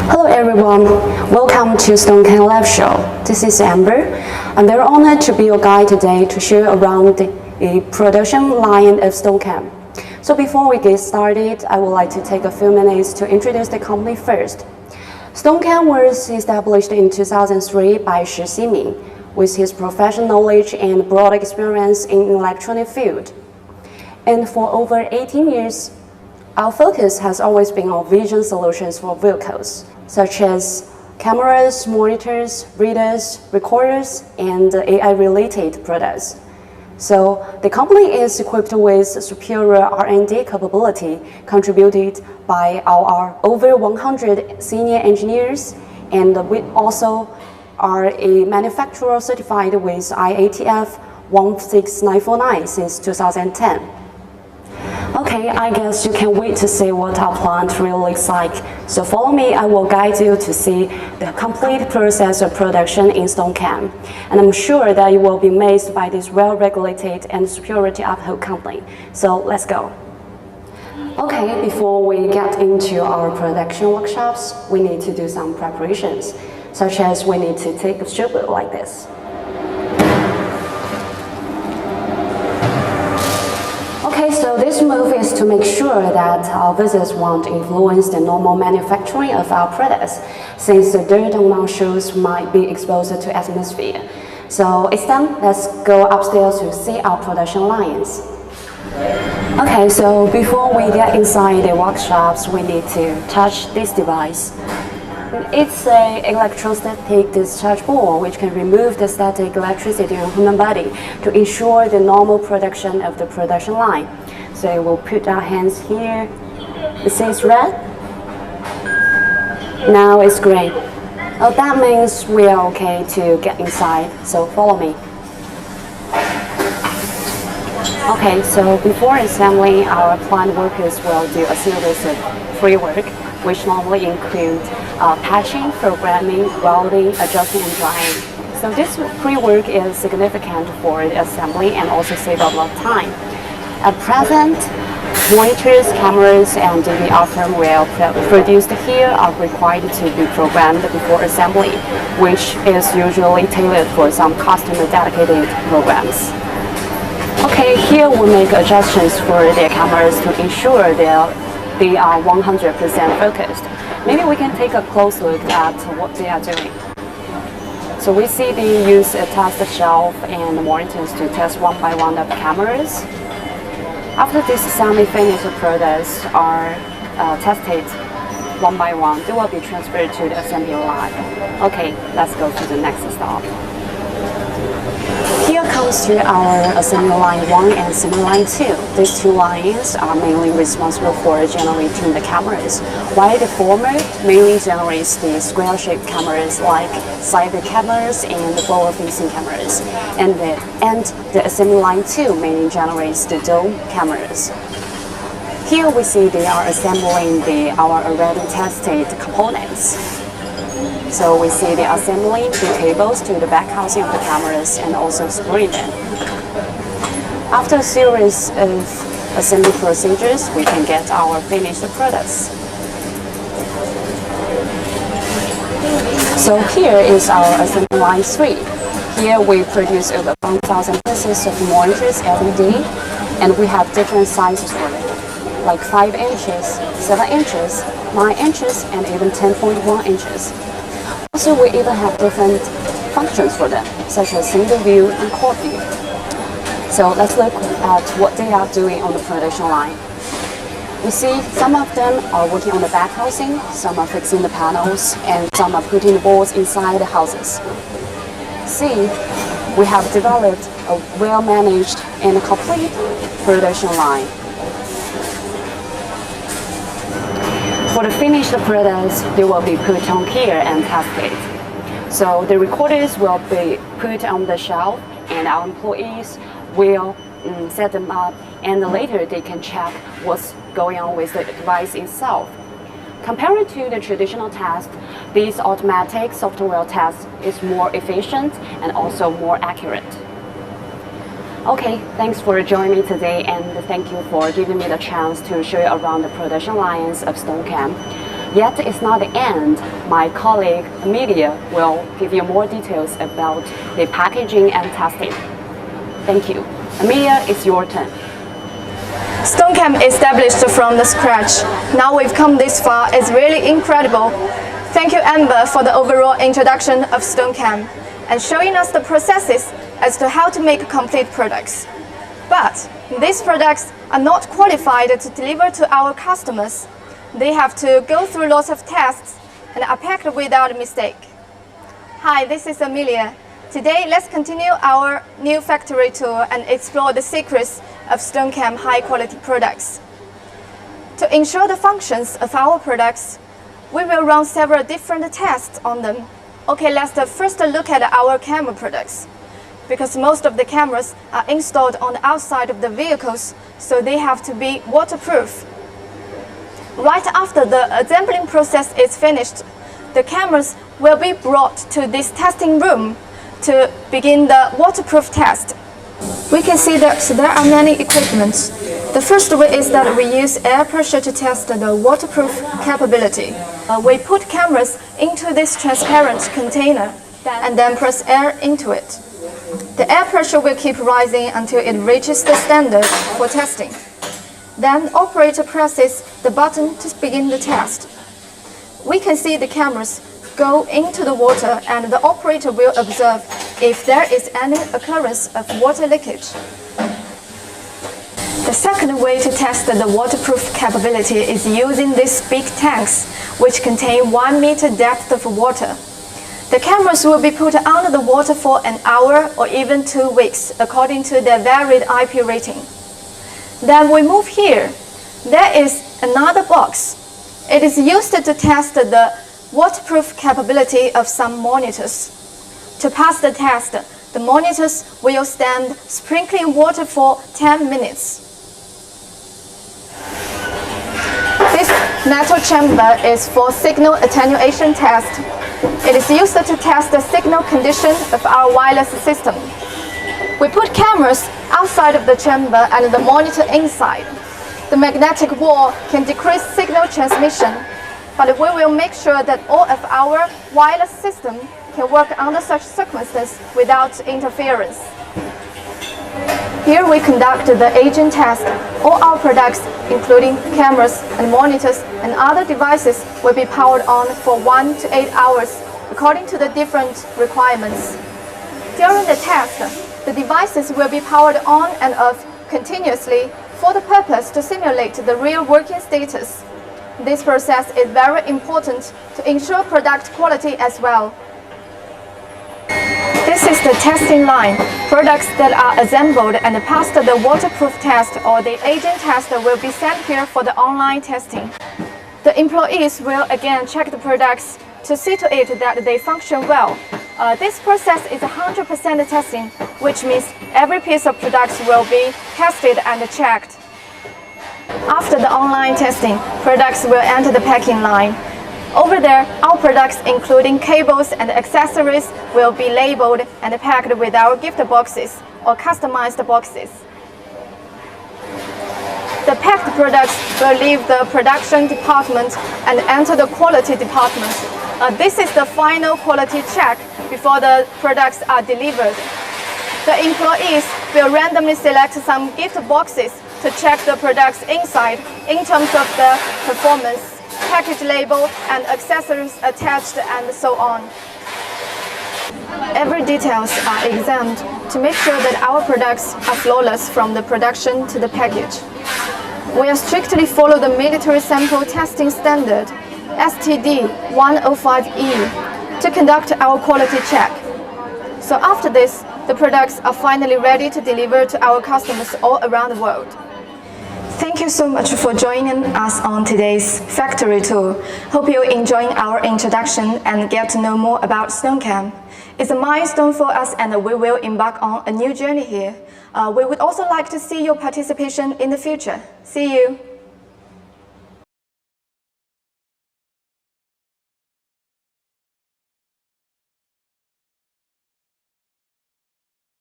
Hello everyone, welcome to STONKAM Live Show. This is Amber. I'm very honored to be your guide today to show around the production line of STONKAM. So before we get started, I would like to take a few minutes to introduce the company first. STONKAM was established in 2003 by Shi Ximing, with his professional knowledge and broad experience in electronic field. And for over 18 years, our focus has always been on vision solutions for vehicles, such as cameras, monitors, readers, recorders, and AI-related products. So the company is equipped with superior R&D capability contributed by our over 100 senior engineers, and we also are a manufacturer certified with IATF 16949 since 2010. Okay, I guess you can wait to see what our plant really looks like. So follow me, I will guide you to see the complete process of production in STONKAM. And I'm sure that you will be amazed by this well-regulated and security upheld company. So let's go. Okay, before we get into our production workshops, we need to do some preparations, such as we need to take a strip like this. Okay, so this move is to make sure that our visitors won't influence the normal manufacturing of our products, since the dirt on our shoes might be exposed to atmosphere. So it's done, let's go upstairs to see our production lines. Okay, so before we get inside the workshops, we need to touch this device. It's an electrostatic discharge ball which can remove the static electricity on human body to ensure the normal production of the production line. So we'll put our hands here. It says red. Now it's green. Oh, that means we are okay to get inside. So follow me. Okay, so before assembly, our plant workers will do a series of pre-work, which normally include patching, programming, welding, adjusting, and drying. So this pre-work is significant for the assembly and also save a lot of time. At present, monitors, cameras, and DVR firmware produced here are required to be programmed before assembly, which is usually tailored for some customer-dedicated programs. Okay, here we make adjustments for the cameras to ensure they are 100% focused. Maybe we can take a close look at what they are doing. So we see they use a test shelf and monitors to test one by one of the cameras. After these semi-finished products are tested one by one, they will be transferred to the assembly line. Okay, let's go to the next stop. Here comes to our assembly line 1 and assembly line 2. These two lines are mainly responsible for generating the cameras, while the former mainly generates the square-shaped cameras like side cameras and forward-facing cameras, and the assembly line 2 mainly generates the dome cameras. Here we see they are assembling our already tested components. So we see the assembling the cables to the back housing of the cameras and also screwing them. After a series of assembly procedures, we can get our finished products. So here is our assembly line 3. Here we produce over 1,000 pieces of monitors every day, and we have different sizes for them, like 5 inches, 7 inches, 9 inches, and even 10.1 inches. Also, we even have different functions for them, such as single view and quad view. So let's look at what they are doing on the production line. You see, some of them are working on the back housing, some are fixing the panels, and some are putting the boards inside the houses. See, we have developed a well-managed and complete production line. For the finished products, they will be put on here and tested. So the recorders will be put on the shelf, and our employees will set them up, and later they can check what's going on with the device itself. Compared to the traditional test, this automatic software test is more efficient and also more accurate. Okay, thanks for joining me today, and thank you for giving me the chance to show you around the production lines of STONKAM. Yet it's not the end. My colleague Amelia will give you more details about the packaging and testing. Thank you. Amelia, it's your turn. STONKAM established from the scratch. Now we've come this far. It's really incredible. Thank you, Amber, for the overall introduction of STONKAM and showing us the processes as to how to make complete products. But these products are not qualified to deliver to our customers. They have to go through lots of tests and are packed without a mistake. Hi, this is Amelia. Today, let's continue our new factory tour and explore the secrets of STONKAM high-quality products. To ensure the functions of our products, we will run several different tests on them. Okay, let's first look at our camera products. Because most of the cameras are installed on the outside of the vehicles, so they have to be waterproof. Right after the assembling process is finished, the cameras will be brought to this testing room to begin the waterproof test. We can see that there are many equipments. The first way is that we use air pressure to test the waterproof capability. We put cameras into this transparent container and then press air into it. The air pressure will keep rising until it reaches the standard for testing. Then operator presses the button to begin the test. We can see the cameras go into the water and the operator will observe if there is any occurrence of water leakage. The second way to test the waterproof capability is using these big tanks, which contain 1 meter depth of water. The cameras will be put under the water for an hour or even 2 weeks, according to their varied IP rating. Then we move here. There is another box. It is used to test the waterproof capability of some monitors. To pass the test, the monitors will stand sprinkling water for 10 minutes. This metal chamber is for signal attenuation test. It is used to test the signal condition of our wireless system. We put cameras outside of the chamber and the monitor inside. The magnetic wall can decrease signal transmission, but we will make sure that all of our wireless system can work under such circumstances without interference. Here we conduct the agent test. All our products, including cameras and monitors and other devices, will be powered on for 1 to 8 hours, according to the different requirements. During the test, the devices will be powered on and off continuously for the purpose to simulate the real working status. This process is very important to ensure product quality as well. This is the testing line. Products that are assembled and passed the waterproof test or the agent test will be sent here for the online testing. The employees will again check the products to see to it that they function well. This process is 100% testing, which means every piece of products will be tested and checked. After the online testing, products will enter the packing line. Over there, our products, including cables and accessories, will be labeled and packed with our gift boxes or customized boxes. The packed products will leave the production department and enter the quality department. This is the final quality check before the products are delivered. The employees will randomly select some gift boxes to check the products inside in terms of the performance, package label, and accessories attached, and so on. Every details are examined to make sure that our products are flawless from the production to the package. We are strictly follow the military sample testing standard, STD 105E, to conduct our quality check. So after this, the products are finally ready to deliver to our customers all around the world. Thank you so much for joining us on today's factory tour. Hope you enjoyed our introduction and get to know more about STONKAM. It's a milestone for us and we will embark on a new journey here. We would also like to see your participation in the future. See you!